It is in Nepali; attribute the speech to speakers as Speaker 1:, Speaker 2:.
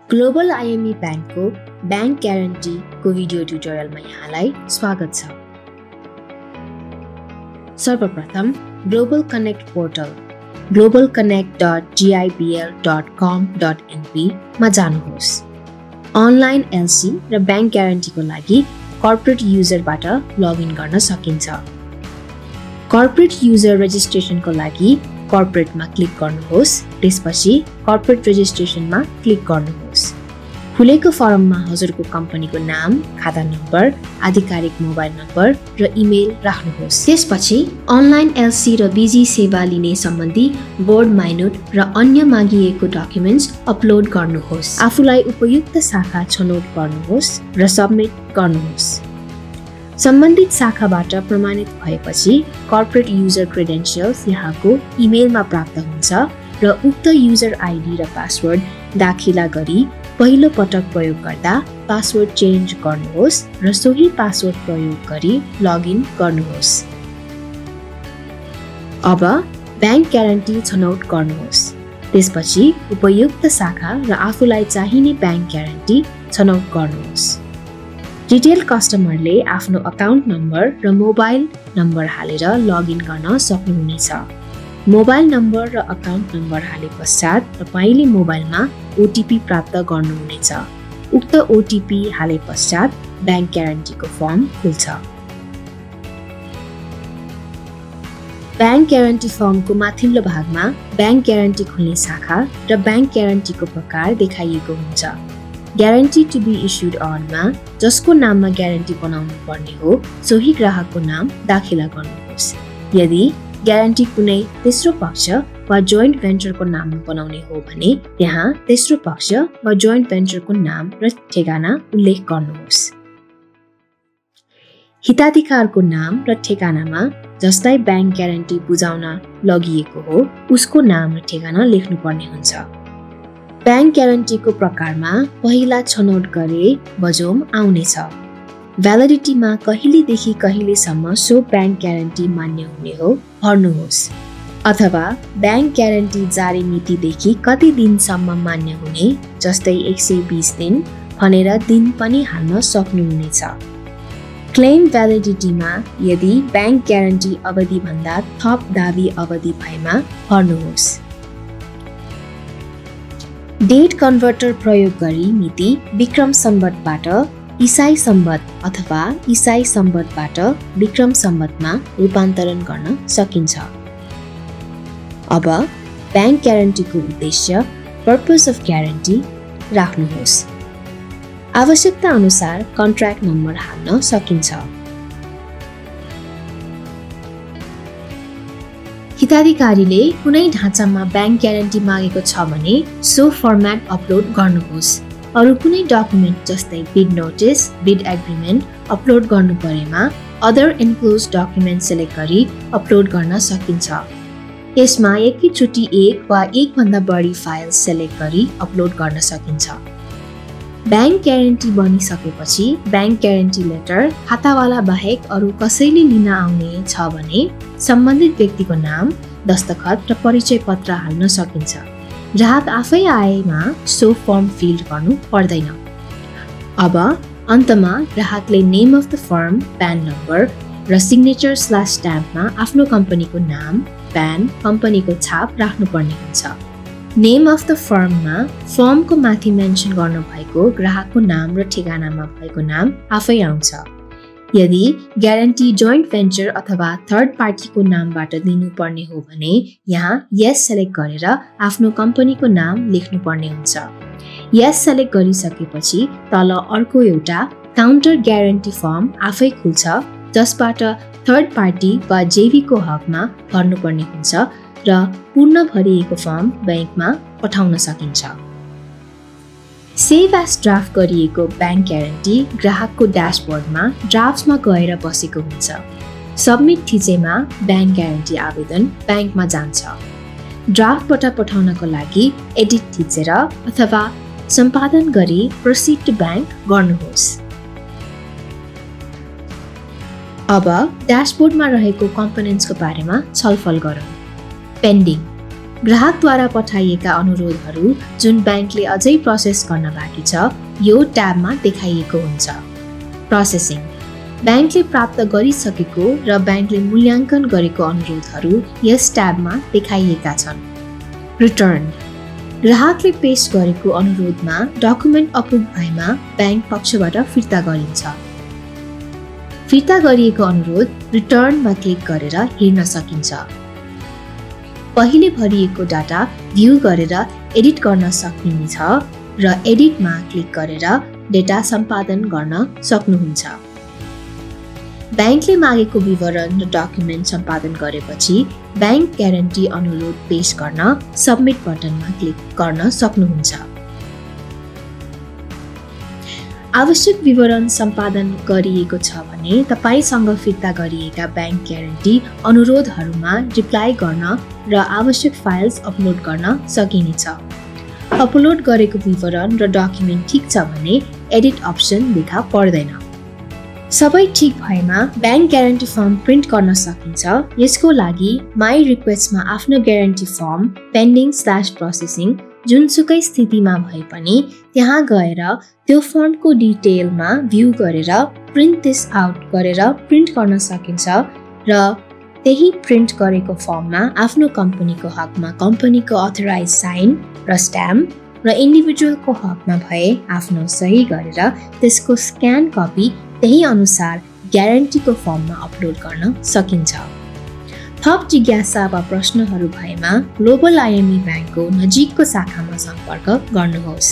Speaker 1: ग्लोबल आईएमई बैंकको बैंक ग्यारेन्टीको भिडियो ट्युटोरियलमा यहाँलाई स्वागत छ। सर्वप्रथम ग्लोबल कनेक्ट पोर्टल globalconnect.gibl.com.np मा जानुहोस्। अनलाइन एलसी र बैंक ग्यारेन्टीको लागि कर्पोरेट युजरबाट लगइन गर्न सकिन्छ। कर्पोरेट युजर रेजिस्ट्रेसनको लागि कर्पोरेटमा क्लिक गर्नुहोस्, त्यसपछि कर्पोरेट रेजिस्ट्रेसनमा क्लिक गर्नुहोस्। खुलेको फर्ममा हजुरको कम्पनीको नाम, खाता नम्बर, आधिकारिक मोबाइल नम्बर र इमेल राख्नुहोस्। त्यसपछि अनलाइन एलसी र बीजी सेवा लिने सम्बन्धी बोर्ड माइनोट र अन्य मागिएको डकुमेन्ट्स अपलोड गर्नुहोस्। आफूलाई उपयुक्त शाखा छनौट गर्नुहोस् र सबमिट गर्नुहोस्। सम्बन्धित शाखाबाट प्रमाणित भएपछि कर्पोरेट युजर क्रेडेन्शियल्स यहाँको इमेलमा प्राप्त हुन्छ र उक्त युजर आइडी र पासवर्ड दाखिला गरी पहिलो पटक प्रयोग गर्दा पासवर्ड चेन्ज गर्नुहोस् र सोही पासवर्ड प्रयोग गरी लगइन गर्नुहोस्। अब बैंक ग्यारेन्टी छनौट गर्नुहोस्। त्यसपछि उपयुक्त शाखा र आफूलाई चाहिने बैंक ग्यारेन्टी छनौट गर्नुहोस्। रिटेल कस्टमरले आफ्नो अकाउन्ट नम्बर र मोबाइल नम्बर हालेर लगइन गर्न सक्नुहुनेछ। मोबाइल नम्बर र अकाउन्ट नम्बर हाले पश्चात तपाईले मोबाइलमा ओटिपी प्राप्त गर्नुहुनेछ। उक्त ओटिपी हाले पश्चात बैंक ग्यारेन्टीको फर्म खुल्छ। बैंक ग्यारेन्टी फर्मको माथिल्लो भागमा बैंक ग्यारेन्टी खुल्ने शाखा र बैंक ग्यारेन्टीको प्रकार देखाइएको हुन्छ। ग्यारेन्टी टु बी इस्युड अनमा जसको नाममा ग्यारेन्टी बनाउनु पर्ने हो सोही ग्राहकको नाम दाखिला गर्नुहोस्। यदि ग्यारेन्टी कुनै तेस्रो पक्ष वा जोइन्ट भेन्चरको नाममा बनाउने हो भने त्यहाँ तेस्रो पक्ष वा जोइन्ट भेन्चरको नाम र ठेगाना उल्लेख गर्नुहोस्। हिताधिकारको नाम र ठेगानामा जसलाई बैंक ग्यारेन्टी बुझाउन लगिएको हो उसको नाम र ठेगाना लेख्नुपर्ने हुन्छ। बैंक ग्यारेन्टीको प्रकारमा पहिला छनौट गरे बजोम आउनेछ। भ्यालिडिटीमा कहिलेदेखि कहिलेसम्म सो बैंक ग्यारेन्टी मान्य हुने हो भर्नुहोस्, अथवा बैंक ग्यारेन्टी जारी मितिदेखि कति दिनसम्म मान्य हुने जस्तै 120 दिन भनेर दिन पनि हाल्न सक्नुहुनेछ। क्लेम भ्यालिडिटीमा यदि बैंक ग्यारेन्टी अवधिभन्दा थप दावी अवधि भएमा भर्नुहोस्। डेट कन्भर्टर प्रयोग गरी मिति विक्रम सम्वतबाट इसाई सम्वत अथवा इसाई सम्वतबाट विक्रम सम्वतमा रूपान्तरण गर्न सकिन्छ। अब बैंक ग्यारेन्टीको उद्देश्य पर्पस अफ ग्यारेन्टी राख्नुहोस्। आवश्यकता अनुसार कन्ट्र्याक्ट नम्बर हाल्न सकिन्छ। हिताधिकारीले कुनै ढाँचामा बैंक ग्यारेन्टी मागेको छ भने सो फर्म्याट अपलोड गर्नुहोस्। अरू कुनै डकुमेन्ट जस्तै bid notice, bid agreement upload गर्नु परेमा अदर एन्क्लोज डकुमेन्ट सेलेक्ट गरी अपलोड गर्न सकिन्छ। यसमा एकैचोटि एक वा एकभन्दा बढी फाइल सेलेक्ट गरी अपलोड गर्न सकिन्छ। बैंक ग्यारेन्टी बनिसकेपछि बैंक ग्यारेन्टी लेटर खातावाला बाहेक अरू कसैले लिन आउने छ भने सम्बन्धित व्यक्तिको नाम, दस्तखत र परिचय पत्र हाल्न सकिन्छ। ग्राहक आफै आएमा सो फर्म फिल गर्नु पर्दैन। अब अन्तमा ग्राहकले name of the form, PAN number र सिग्नेचर/स्ट्याम्पमा आफ्नो कम्पनीको नाम, प्यान, कम्पनीको छाप राख्नुपर्ने हुन्छ। नेम अफ द फर्ममा फर्मको माथि मेन्सन गर्नु भएको ग्राहकको नाम र ठेगानामा भएको नाम आफै आउँछ। यदि ग्यारेन्टी जोइन्ट भेन्चर अथवा थर्ड पार्टीको नामबाट दिनुपर्ने हो भने यहाँ यस सेलेक्ट गरेर आफ्नो कम्पनीको नाम लेख्नुपर्ने हुन्छ। यस सेलेक्ट गरिसकेपछि तल अर्को एउटा काउन्टर ग्यारेन्टी फर्म आफै खुल्छ जसबाट थर्ड पार्टी वा जेभीको हकमा भर्नुपर्ने हुन्छ र पूर्ण भरिएको फर्म बैंकमा पठाउन सकिन्छ। सेभ एज ड्राफ्ट गरिएको बैंक ग्यारेन्टी ग्राहकको ड्यासबोर्डमा ड्राफ्ट्समा गएर बसेको हुन्छ। सबमिट थिचेमा बैंक ग्यारेन्टी आवेदन बैंकमा जान्छ। ड्राफ्टबाट पठाउनको लागि एडिट थिचेर अथवा सम्पादन गरी प्रोसिड टु बैंक गर्नुहोस्। अब ड्यासबोर्डमा रहेको कम्पोनेन्ट्सको बारेमा छलफल गरौँ। पेन्डिङ ग्राहकद्वारा पठाइएका अनुरोधहरू जुन ब्याङ्कले अझै प्रोसेस गर्न बाँकी छ यो ट्याबमा देखाइएको हुन्छ। प्रोसेसिङ ब्याङ्कले प्राप्त गरिसकेको र ब्याङ्कले मूल्याङ्कन गरेको अनुरोधहरू यस ट्याबमा देखाइएका छन्। रिटर्न ग्राहकले पेश गरेको अनुरोधमा डकुमेन्ट अप्रुभ भएमा ब्याङ्क पक्षबाट फिर्ता गरिन्छ। फिर्ता गरिएको अनुरोध रिटर्नमा क्लिक गरेर हेर्न सकिन्छ। पहिले भरिएको डाटा भ्यू गरेर एडिट गर्न सकिनेछ र एडिटमा क्लिक गरेर डेटा सम्पादन गर्न सक्नुहुन्छ। ब्याङ्कले मागेको विवरण र डकुमेन्ट सम्पादन गरेपछि ब्याङ्क ग्यारेन्टी अनुरोध पेश गर्न सबमिट बटनमा क्लिक गर्न सक्नुहुन्छ। आवश्यक विवरण सम्पादन गरिएको छ भने तपाईसँग फिर्ता गरिएका ब्याङ्क ग्यारेन्टी अनुरोधहरूमा रिप्लाई गर्न र आवश्यक फाइल्स अपलोड गर्न सकिनेछ। अपलोड गरेको विवरण र डकुमेन्ट ठिक छ भने एडिट अप्सन देखा पर्दैन। सबै ठिक भएमा ब्याङ्क ग्यारेन्टी फर्म प्रिन्ट गर्न सकिन्छ। यसको लागि माई रिक्वेस्टमा आफ्नो ग्यारेन्टी फर्म पेन्डिङ/प्रोसेसिङ जुनसुकै स्थितिमा भए पनि त्यहाँ गएर त्यो फर्मको डिटेलमा भ्यू गरेर प्रिन्ट दिस आउट गरेर प्रिन्ट गर्न सकिन्छ र त्यही प्रिन्ट गरेको फर्ममा आफ्नो कम्पनीको हकमा कम्पनीको अथराइज साइन र स्ट्याम्प र इन्डिभिजुअलको हकमा भए आफ्नो सही गरेर त्यसको स्क्यान कपी त्यही अनुसार ग्यारेन्टीको फर्ममा अपलोड गर्न सकिन्छ। थप जिज्ञासा वा प्रश्नहरू भएमा ग्लोबल आइएमई ब्याङ्कको नजिकको शाखामा सम्पर्क गर्नुहोस्।